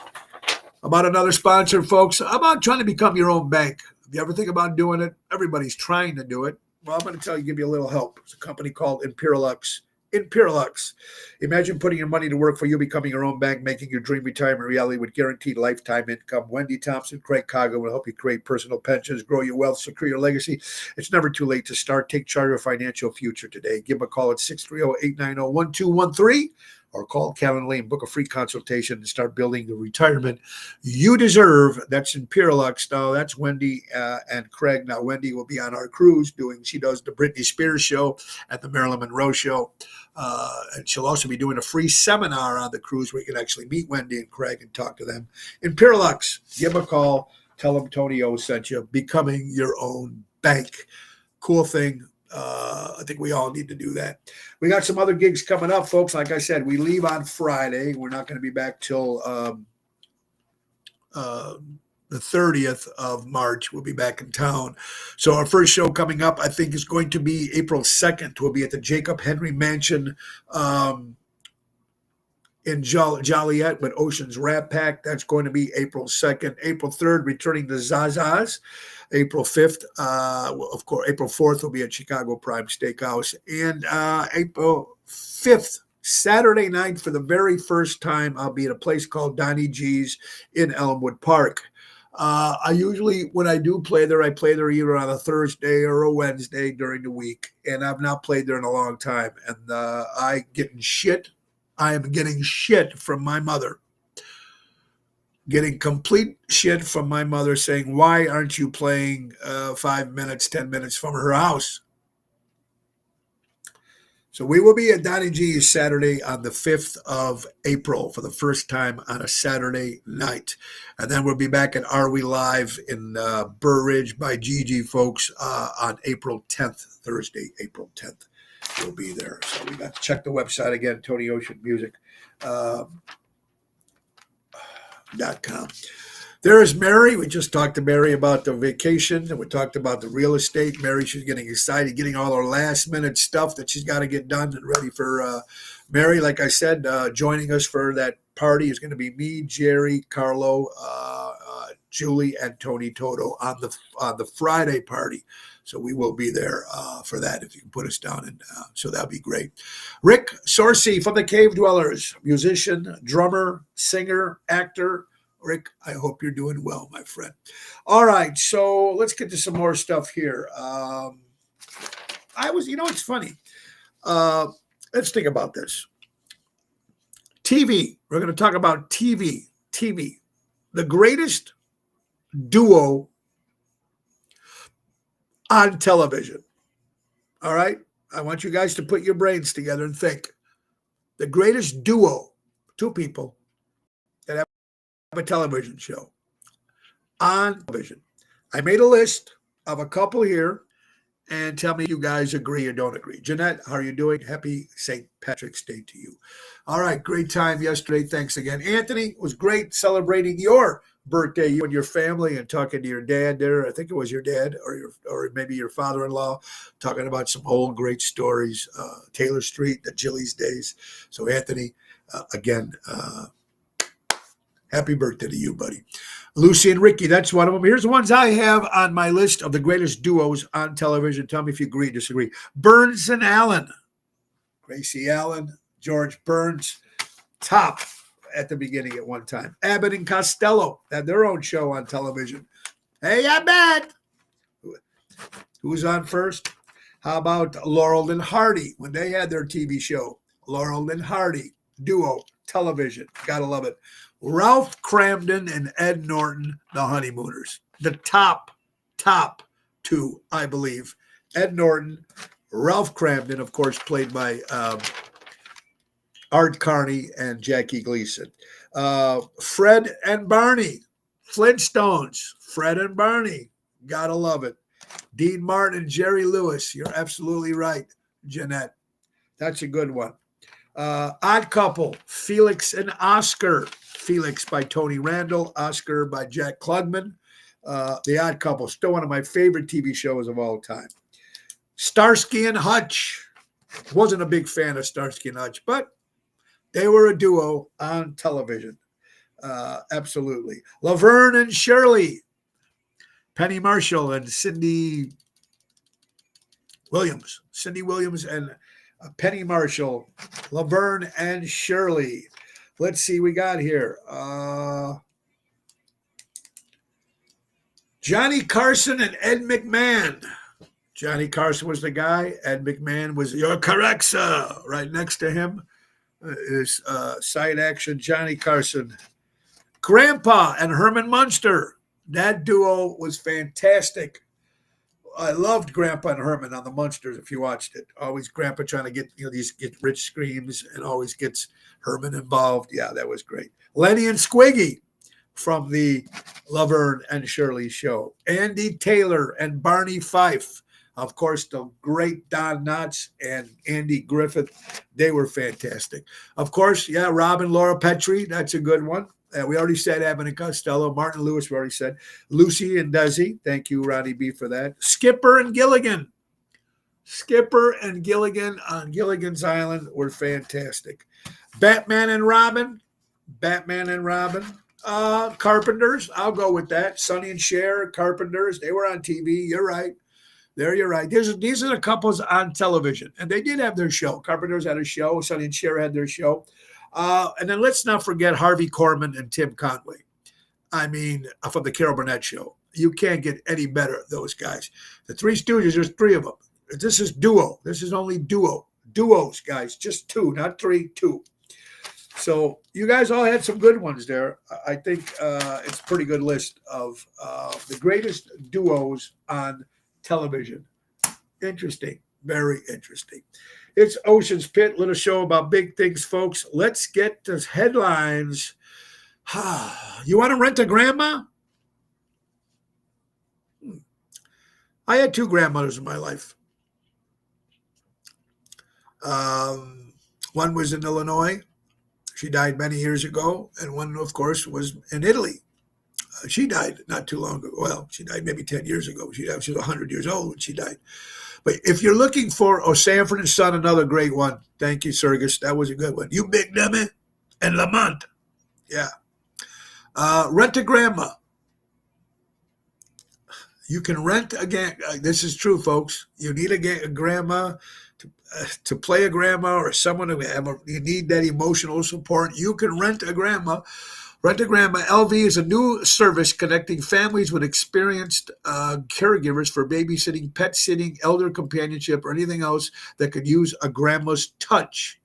About another sponsor, folks, about trying to become your own bank. If you ever think about doing it, everybody's trying to do it. Well, I'm going to give you a little help. It's a company called Imperialux. Imperialux. Imagine putting your money to work for you, becoming your own bank, making your dream retirement reality with guaranteed lifetime income. Wendy Thompson, Craig Cargo will help you create personal pensions, grow your wealth, secure your legacy. It's never too late to start. Take charge of your financial future today. Give them a call at 630-890-1213. Or call Callan Lane, book a free consultation, and start building the retirement you deserve. That's Imperialux. Now, that's Wendy and Craig. Now, Wendy will be on our cruise she does the Britney Spears show at the Marilyn Monroe show. And she'll also be doing a free seminar on the cruise where you can actually meet Wendy and Craig and talk to them. Imperialux, give them a call. Tell them Tony O sent you. Becoming your own bank. Cool thing. I think we all need to do that. We got some other gigs coming up, folks. Like I said, we leave on Friday. We're not going to be back till the 30th of March. We'll be back in town. So our first show coming up, I think, is going to be April 2nd. We'll be at the Jacob Henry Mansion in Joliet with Ocean's Rat Pack. That's going to be April 2nd. April 3rd, returning to Zaza's. April 5th, of course, April 4th will be at Chicago Prime Steakhouse. And April 5th, Saturday night, for the very first time, I'll be at a place called Donnie G's in Elmwood Park. I usually, when I do play there, I play there either on a Thursday or a Wednesday during the week. And I've not played there in a long time. And I am getting shit from my mother. Getting complete shit from my mother saying, why aren't you playing 5 minutes, 10 minutes from her house? So we will be at Donnie G's Saturday on the 5th of April for the first time on a Saturday night. And then we'll be back at Are We Live in Burr Ridge by Gigi Folks on April 10th, Thursday, April 10th. We'll be there. So we got to check the website again, Tony Ocean Music. .com. There is Mary. We just talked to Mary about the vacation, and we talked about the real estate. Mary, she's getting excited, getting all her last-minute stuff that she's got to get done and ready for Mary. Like I said, joining us for that party is going to be me, Jerry, Carlo, Julie, and Tony Toto on the Friday party. So we will be there for that if you can put us down. And so that'll be great. Rick Sorcy from the Cave Dwellers, musician, drummer, singer, actor. Rick, I hope you're doing well, my friend. All right, so let's get to some more stuff here. It's funny. Let's think about this. TV. We're going to talk about TV. TV. The greatest duo on television. All right? I want you guys to put your brains together and think. The greatest duo, two people that have a television show on television. I made a list of a couple here, and tell me if you guys agree or don't agree. Jeanette, how are you doing? Happy St. Patrick's Day to you. All right, great time yesterday. Thanks again. Anthony, it was great celebrating your birthday, you and your family, and talking to your dad there. I think it was your dad or maybe your father-in-law, talking about some old great stories, Taylor Street, the Jilly's days. So Anthony, again, happy birthday to you, buddy. Lucy and Ricky, that's one of them. Here's the ones I have on my list of the greatest duos on television. Tell me if you agree or disagree. Burns and Allen. Gracie Allen, George Burns, top at the beginning at one time. Abbott and Costello had their own show on television. Hey, Abbott! Who was on first? How about Laurel and Hardy when they had their TV show? Laurel and Hardy, duo, television. Gotta love it. Ralph Cramden and Ed Norton, the Honeymooners. The top two, I believe. Ed Norton, Ralph Cramden, of course, played by Art Carney and Jackie Gleason. Fred and Barney, Flintstones. Fred and Barney, gotta love it. Dean Martin and Jerry Lewis, you're absolutely right, Jeanette. That's a good one. Odd Couple, Felix and Oscar. Felix by Tony Randall, Oscar by Jack Klugman. The Odd Couple, still one of my favorite TV shows of all time. Starsky and Hutch. Wasn't a big fan of Starsky and Hutch, but they were a duo on television. Absolutely. Laverne and Shirley. Penny Marshall and Cindy Williams. Cindy Williams and Penny Marshall. Laverne and Shirley. Let's see, we got here. Johnny Carson and Ed McMahon. Johnny Carson was the guy. Ed McMahon was, you're correct, sir. Right next to him is side action Johnny Carson. Grandpa and Herman Munster. That duo was fantastic. I loved Grandpa and Herman on the Munsters, if you watched it. Always Grandpa trying to get, these get rich screams and always gets Herman involved. Yeah, that was great. Lenny and Squiggy from the Laverne and Shirley show. Andy Taylor and Barney Fife. Of course, the great Don Knotts and Andy Griffith. They were fantastic. Of course, yeah, Rob and Laura Petrie. That's a good one. We already said Abbott and Costello. Martin Lewis, we already said. Lucy and Desi. Thank you, Ronnie B, for that. Skipper and Gilligan. Skipper and Gilligan on Gilligan's Island were fantastic. Batman and Robin. Batman and Robin. Carpenters. I'll go with that. Sonny and Cher, Carpenters. They were on TV. You're right. There, you're right. These are the couples on television. And they did have their show. Carpenters had a show. Sonny and Cher had their show. And then let's not forget Harvey Korman and Tim Conway. I mean, from the Carol Burnett Show. You can't get any better, those guys. The Three Stooges, there's three of them. This is duo. This is only duo. Duos, guys. Just two, not three, two. So you guys all had some good ones there. I think it's a pretty good list of the greatest duos on television. Interesting. Very interesting. It's Ocean's Pit, little show about big things, folks. Let's get to headlines. You want to rent a grandma? I had two grandmothers in my life. One was in Illinois. She died many years ago. And one, of course, was in Italy. She died not too long ago. Well, she died maybe 10 years ago. She was 100 years old when she died. But if you're looking for Sanford and Son, another great one. Thank you, Sergis. That was a good one. You Big Dummy and Lamont. Yeah. Rent a grandma. You can rent again. This is true, folks. You need a grandma to play a grandma or someone who you need that emotional support. You can rent a grandma. Rent a Grandma LV is a new service connecting families with experienced caregivers for babysitting, pet sitting, elder companionship, or anything else that could use a grandma's touch.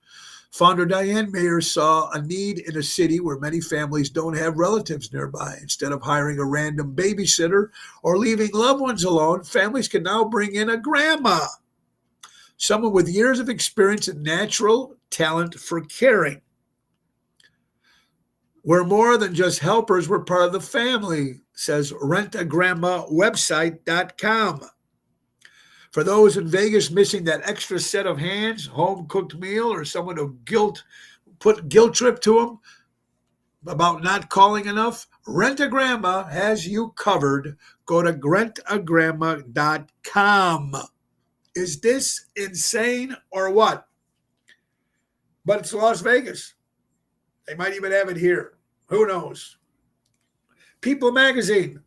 Founder Diane Mayer saw a need in a city where many families don't have relatives nearby. Instead of hiring a random babysitter or leaving loved ones alone, families can now bring in a grandma, someone with years of experience and natural talent for caring. We're more than just helpers. We're part of the family, says rentagrandmawebsite.com. For those in Vegas missing that extra set of hands, home-cooked meal, or someone who put guilt trip to them about not calling enough, Rent a Grandma has you covered. Go to rentagrandma.com. Is this insane or what? But it's Las Vegas. They might even have it here. Who knows? People magazine.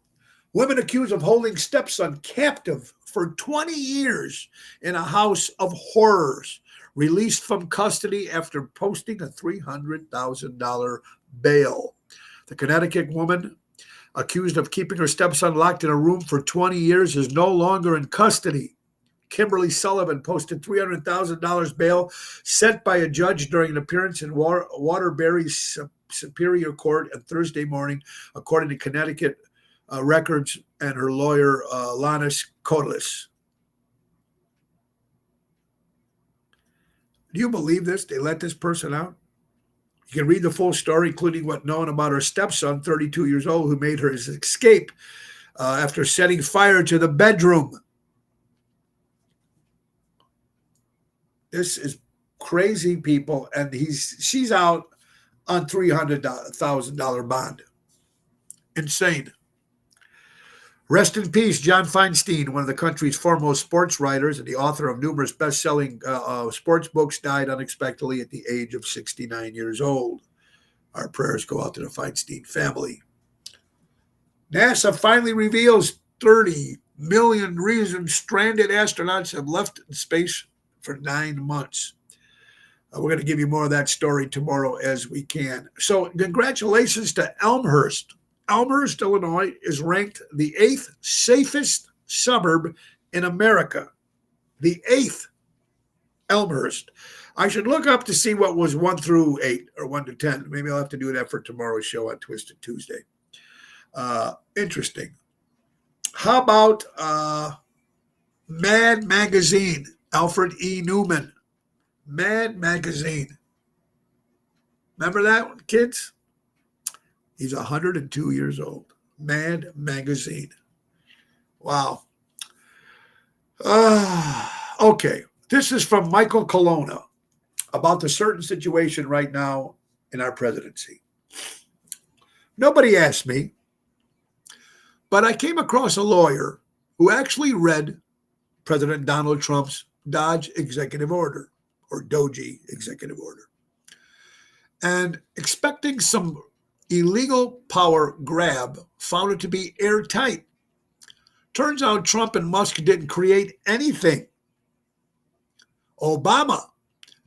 Women accused of holding stepson captive for 20 years in a house of horrors. Released from custody after posting a $300,000 bail. The Connecticut woman accused of keeping her stepson locked in a room for 20 years is no longer in custody. Kimberly Sullivan posted $300,000 bail set by a judge during an appearance in Waterbury Superior Court on Thursday morning, according to Connecticut records and her lawyer, Lannis Kotelis. Do you believe this? They let this person out? You can read the full story, including what's known about her stepson, 32 years old, who made her escape after setting fire to the bedroom. This is crazy, people, and she's out on $300,000 bond. Insane. Rest in peace, John Feinstein, one of the country's foremost sports writers and the author of numerous best-selling sports books, died unexpectedly at the age of 69 years old. Our prayers go out to the Feinstein family. NASA finally reveals 30 million reasons stranded astronauts have left space for 9 months. We're going to give you more of that story tomorrow as we can. So congratulations to Elmhurst. Elmhurst, Illinois is ranked the 8th safest suburb in America. The 8th, Elmhurst. I should look up to see what was 1 through 8 or 1 to 10. Maybe I'll have to do that for tomorrow's show on Twisted Tuesday. Interesting. How about Mad Magazine? Alfred E. Newman. Mad Magazine. Remember that one, kids? He's 102 years old. Mad Magazine. Wow. Okay. This is from Michael Colonna about the certain situation right now in our presidency. Nobody asked me, but I came across a lawyer who actually read President Donald Trump's Dodge executive order, or Doji executive order, and expecting some illegal power grab, found it to be airtight. Turns out Trump and Musk didn't create anything. Obama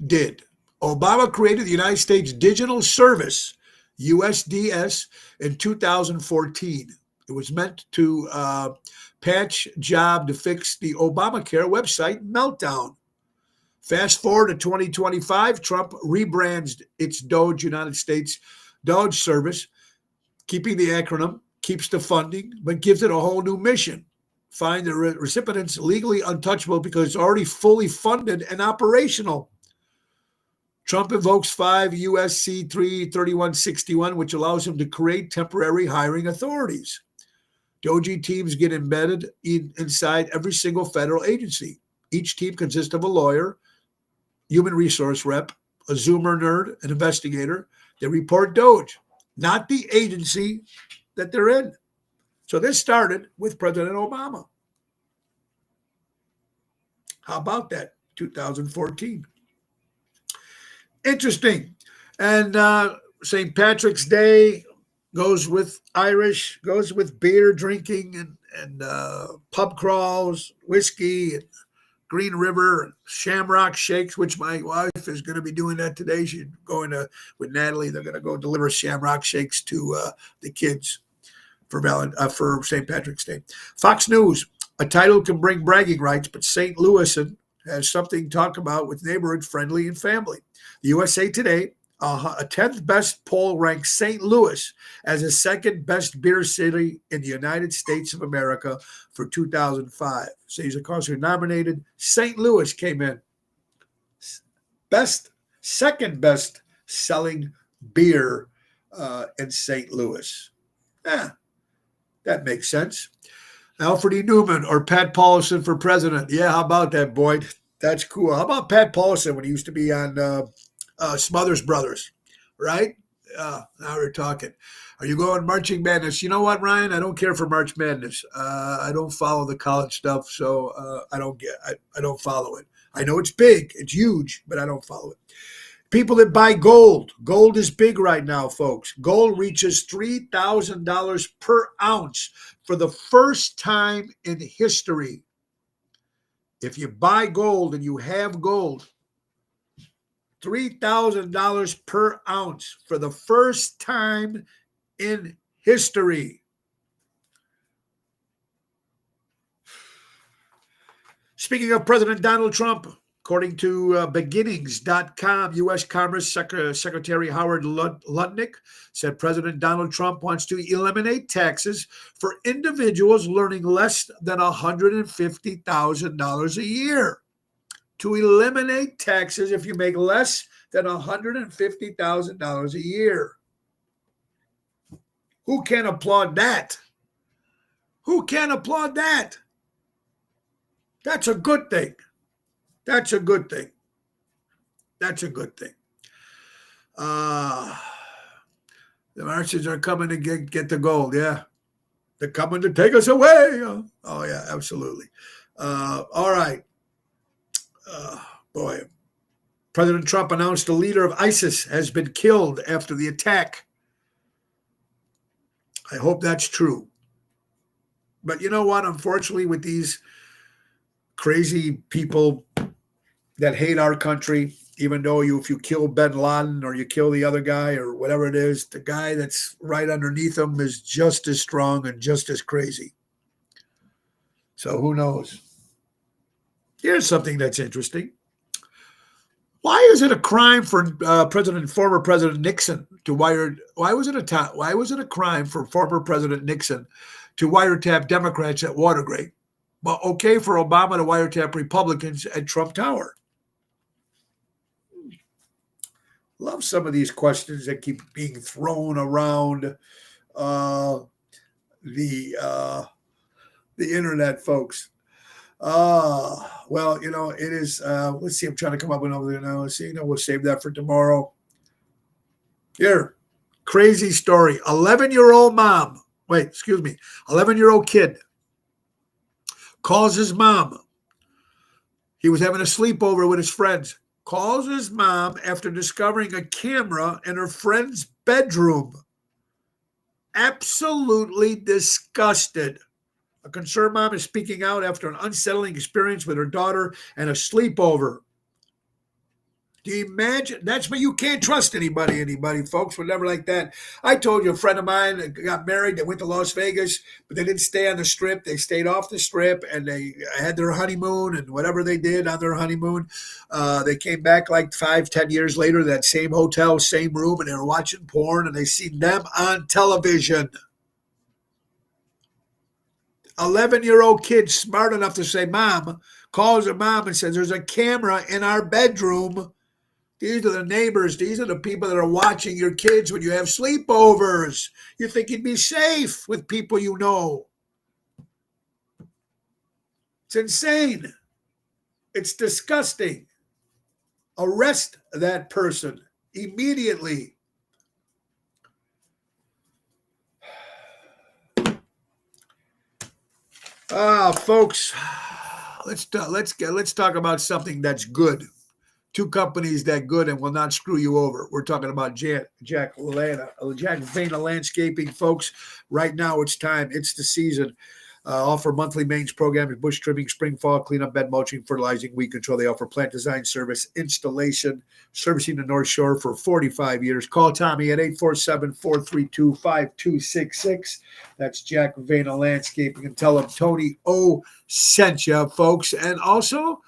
did. Obama created the United States Digital Service, USDS, in 2014. It was meant to patch job to fix the Obamacare website meltdown. Fast forward to 2025, Trump rebrands its Doge United States Doge Service, keeping the acronym, keeps the funding, but gives it a whole new mission. Find the recipients legally untouchable because it's already fully funded and operational. Trump invokes 5 U.S.C. 33161, which allows him to create temporary hiring authorities. Doji teams get embedded inside every single federal agency. Each team consists of a lawyer, human resource rep, a Zoomer nerd, an investigator. They report Doge, not the agency that they're in. So this started with President Obama. How about that? 2014. Interesting. And St. Patrick's Day goes with Irish, goes with beer drinking and pub crawls, whiskey, and Green River, and Shamrock Shakes, which my wife is going to be doing that today. She's going to, with Natalie, they're going to go deliver Shamrock Shakes to the kids for St. Patrick's Day. Fox News, a title can bring bragging rights, but St. Louis has something to talk about with neighborhood, friendly, and family. The USA Today, a 10th best poll ranks St. Louis as the second best beer city in the United States of America for 2005. Cities across who nominated, St. Louis came in second best selling beer in St. Louis. That makes sense. Alfred E. Newman or Pat Paulson for president. Yeah, how about that, Boyd? That's cool. How about Pat Paulson when he used to be on Smothers Brothers, right? Now we're talking. Are you going Marching Madness? You know what, Ryan? I don't care for March Madness. I don't follow the college stuff, so I don't follow it. I know it's big, it's huge, but I don't follow it. People that buy gold. Gold is big right now, folks. Gold reaches $3,000 per ounce for the first time in history. If you buy gold and you have gold, $3,000 per ounce for the first time in history. Speaking of President Donald Trump, according to beginnings.com, U.S. Commerce Secretary Howard Lutnick said President Donald Trump wants to eliminate taxes for individuals earning less than $150,000 a year. To eliminate taxes if you make less than $150,000 a year. Who can applaud that? Who can applaud that? That's a good thing. That's a good thing. That's a good thing. The Martians are coming to get the gold. Yeah. They're coming to take us away. Oh, yeah, absolutely. All right. Boy. President Trump announced the leader of ISIS has been killed after the attack. I hope that's true. But you know what? Unfortunately, with these crazy people that hate our country, even though if you kill bin Laden or you kill the other guy or whatever it is, the guy that's right underneath him is just as strong and just as crazy. So who knows? Here's something that's interesting. Why is it a crime for former President Nixon to wire? Why was it a crime for former President Nixon to wiretap Democrats at Watergate, but okay for Obama to wiretap Republicans at Trump Tower? Love some of these questions that keep being thrown around the internet, folks. Well, it is, let's see, I'm trying to come up with another, let's see, we'll save that for tomorrow. Here, Crazy story. 11-year-old mom. Wait, excuse me. 11-year-old kid calls his mom. He was having a sleepover with his friends. Calls his mom after discovering a camera in her friend's bedroom. Absolutely disgusted. A concerned mom is speaking out after an unsettling experience with her daughter and a sleepover. Do you imagine? That's why you can't trust anybody, folks, whatever like that. I told you a friend of mine got married. They went to Las Vegas, but they didn't stay on the strip. They stayed off the strip, and they had their honeymoon and whatever they did on their honeymoon. They came back like 5-10 years later, that same hotel, same room, and they were watching porn, and they seen them on television. 11-year-old kid smart enough to say, Mom, calls her mom and says, there's a camera in our bedroom. These are the neighbors. These are the people that are watching your kids when you have sleepovers. You think you'd be safe with people you know. It's insane. It's disgusting. Arrest that person immediately. Folks, let's talk about something that's good. Two companies that good and will not screw you over. We're talking about Jack Vayner Landscaping, folks. Right now, it's time. It's the season. Offer monthly maintenance programs, bush trimming, spring, fall, cleanup, bed mulching, fertilizing, weed control. They offer plant design service, installation, servicing the North Shore for 45 years. Call Tommy at 847-432-5266. That's Jack Vayner Landscaping, and tell him Tony O sent you, folks. And also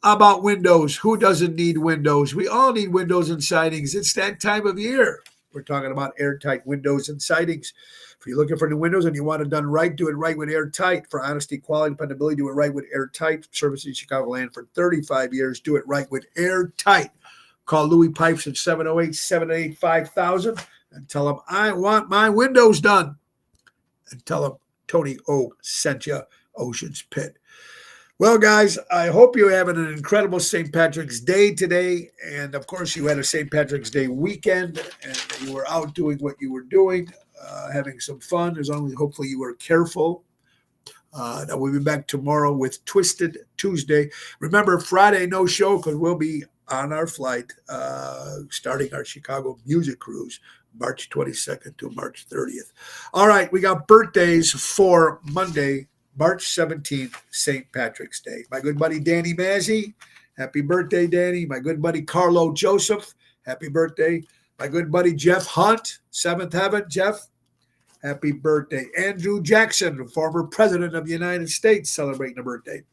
about windows. Who doesn't need windows? We all need windows and sidings. It's that time of year. We're talking about airtight windows and sidings. If you're looking for new windows and you want it done right, do it right with Airtight. For honesty, quality, dependability, do it right with Airtight. Servicing Chicagoland for 35 years. Do it right with Airtight. Call Louis Pipes at 708-788-5000 and tell him, I want my windows done. And tell him Tony O sent you, Ocean's Pit. Well, guys, I hope you're having an incredible St. Patrick's Day today. And, of course, you had a St. Patrick's Day weekend, and you were out doing what you were doing, having some fun. Hopefully you were careful. Now we'll be back tomorrow with Twisted Tuesday. Remember, Friday, no show, because we'll be on our flight starting our Chicago music cruise March 22nd to March 30th. All right, we got birthdays for Monday, March 17th, St. Patrick's Day. My good buddy Danny Mazzi, happy birthday, Danny. My good buddy Carlo Joseph, happy birthday. My good buddy Jeff Hunt, Seventh Heaven. Jeff, happy birthday. Andrew Jackson, former president of the United States, celebrating a birthday.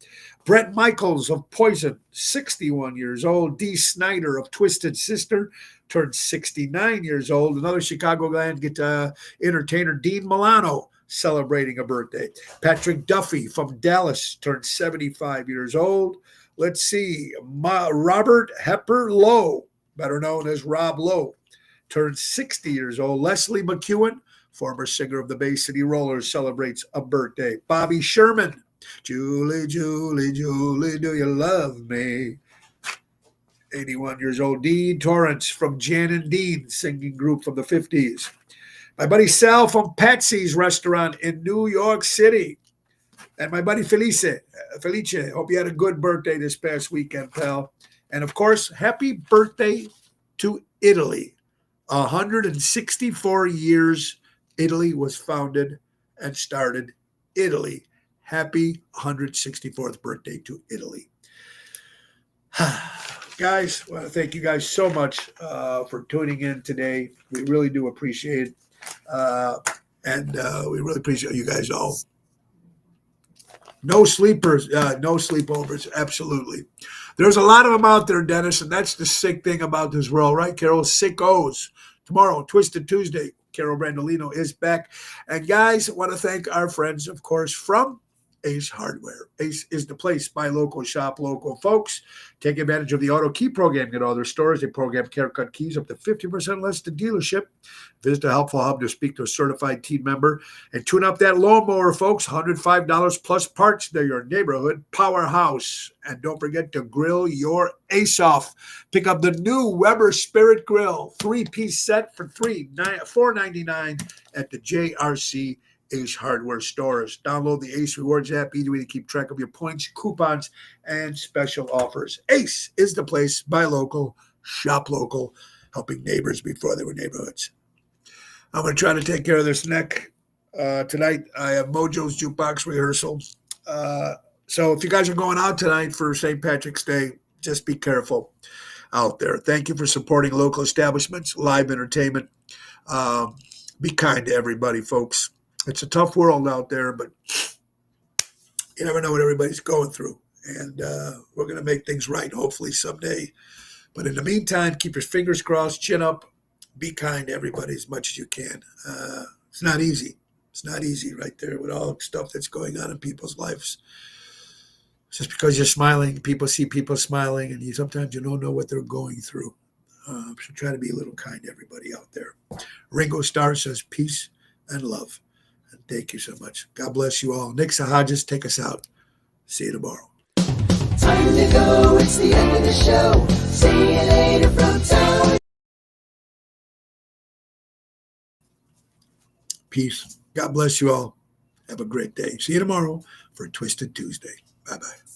Brett Michaels of Poison, 61 years old. Dee Snider of Twisted Sister, turned 69 years old. Another Chicagoland entertainer, Dean Milano, celebrating a birthday. Patrick Duffy from Dallas turned 75 years old. Let's see. Robert Hepper Lowe, better known as Rob Lowe, turned 60 years old. Leslie McEwen, former singer of the Bay City Rollers, celebrates a birthday. Bobby Sherman, Julie, Julie, Julie, do you love me? 81 years old. Dean Torrance from Jan and Dean, singing group from the 50s. My buddy Sal from Patsy's Restaurant in New York City. And my buddy Felice, hope you had a good birthday this past weekend, pal. And, of course, happy birthday to Italy. 164 years Italy was founded and started. Italy. Happy 164th birthday to Italy. Guys, I want to thank you guys so much for tuning in today. We really do appreciate it. And we really appreciate you guys all. No sleepers, no sleepovers, absolutely. There's a lot of them out there, Dennis, and that's the sick thing about this world, right, Carol? Sickos. Tomorrow, Twisted Tuesday, Carol Brandolino is back. And guys, I want to thank our friends, of course, from Ace Hardware. Ace is the place. Buy local, shop local. Folks, take advantage of the Auto Key program at all their stores. They program CareCut keys up to 50% less than dealership. Visit the Helpful Hub to speak to a certified team member and tune up that lawnmower, folks. $105 plus parts. They're your neighborhood powerhouse. And don't forget to grill your ace off. Pick up the new Weber Spirit Grill 3-piece set for $4.99 at the JRC Ace Hardware stores. Download the Ace Rewards app, easy way to keep track of your points, coupons, and special offers. Ace is the place. Buy local, shop local, helping neighbors before they were neighborhoods. I'm going to try to take care of this neck. Tonight, I have Mojo's Jukebox rehearsal. So if you guys are going out tonight for St. Patrick's Day, just be careful out there. Thank you for supporting local establishments, live entertainment. Be kind to everybody, folks. It's a tough world out there, but you never know what everybody's going through. And we're going to make things right, hopefully, someday. But in the meantime, keep your fingers crossed, chin up. Be kind to everybody as much as you can. It's not easy. It's not easy right there with all the stuff that's going on in people's lives. Just because you're smiling, people see people smiling, and sometimes you don't know what they're going through. So try to be a little kind to everybody out there. Ringo Starr says peace and love. And thank you so much. God bless you all. Nick Sahajas, take us out. See you tomorrow. Time to go. It's the end of the show. See you later from town. Peace. God bless you all. Have a great day. See you tomorrow for Twisted Tuesday. Bye-bye.